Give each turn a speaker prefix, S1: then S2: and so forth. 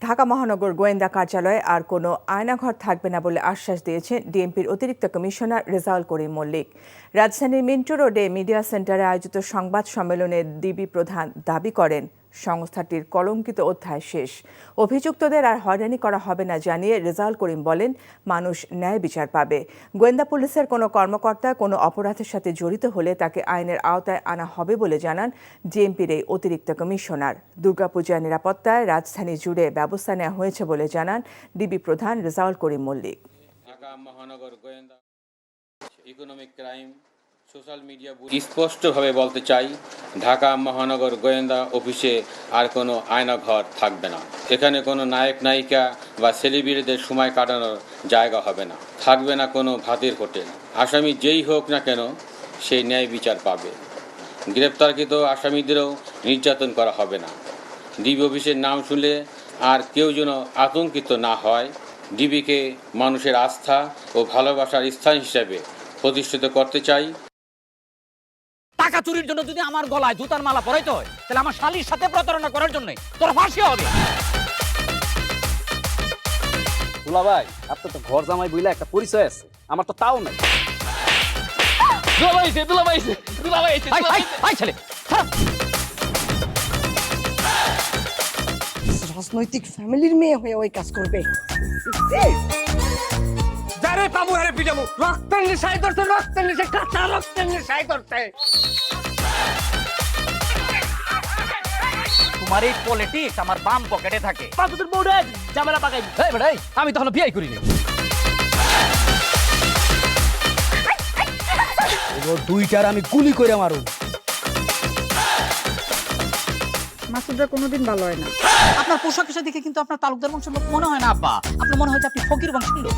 S1: ঢাকা মহানগর গোয়েন্দা কার্যালয়ে আর কোনো আয়নাঘর থাকবে না বলে আশ্বাস দিয়েছেন ডিএমপির অতিরিক্ত কমিশনার রেজাউল করিম মল্লিক। রাজধানীর মিন্টো রোডে মিডিয়া সেন্টারে আয়োজিত সংবাদ সম্মেলনে ডিবি প্রধান দাবি করেন, সংস্থাটির কলঙ্কিত অধ্যায় শেষ। অভিযুক্তদের আর হয়রানি করা হবে না জানিয়ে রেজাউল করিম বলেন, মানুষ ন্যায় বিচার পাবে। গোয়েন্দা পুলিশের কোনো কর্মকর্তা কোনো অপরাধের সাথে জড়িত হলে তাকে আইনের আওতায় আনা হবে বলে জানান ডিএমপির এই অতিরিক্ত কমিশনার। দুর্গাপূজার নিরাপত্তায় রাজধানী জুড়ে ব্যবস্থা নেওয়া হয়েছে বলে জানান ডিবি প্রধান রেজাউল করিম মল্লিক।
S2: ঢাকা মহানগর গোয়েন্দা ইকোনমিক ক্রাইম সোশ্যাল মিডিয়া স্পষ্টভাবে বলতে চাই, ঢাকা মহানগর গোয়েন্দা অফিসে আর কোনো আয়নাঘর থাকবে না। এখানে কোনো নায়ক নায়িকা বা সেলিব্রিটিদের সময় কাটানোর জায়গা হবে না। থাকবে না কোনো ভাতের হোটেল। আসামি যেই হোক না কেন সেই ন্যায় বিচার পাবে। গ্রেপ্তারকৃত আসামিদেরও নির্যাতন করা হবে না। ডিবি অফিসের নাম শুনলে আর কেউ যেন আতঙ্কিত না হয়। ডিবিকে মানুষের আস্থা ও ভালোবাসার স্থান হিসেবে প্রতিষ্ঠিত করতে চাই।
S3: টাকা চুরির জন্য যদি আমার গলায় জুতার মালা পরাইতে হয়, তাহলে আমার শালীর সাথে প্রতারণা করার জন্য তোর ফাঁসি হবে।
S4: দুলা ভাই, আপনার তো ঘর জামাই বইলা একটা পরিচয় আছে, আমার তো তাও নাই।
S5: রাজনৈতিক ফ্যামিলির মেয়ে হয়ে ওই কাজ করবে।
S3: যারে পাবো হারে পিটাবো, রক্তের নেশায় ধরতে, রক্তের নেশায়, কাঁচা রক্তের নেশায় ধরতে। তোমার এই পলিটিক্স আমার বাম পকেটে থাকে।
S4: পাঁচদের বউরে ঝামেলা পাকাই।
S3: এই বেটা, আমি তখন বিয়ে করিনি।
S4: দুইটার আমি গুলি করে মারু।
S5: মাসুদরা কোনোদিন ভালো হয় না।
S3: আপনার পোশাক আশাক দেখে কিন্তু আপনার তালুকদার বংশের লোক মনে হয় না আব্বা। আপনার মনে হয় যে আপনি ফকির বংশের লোক।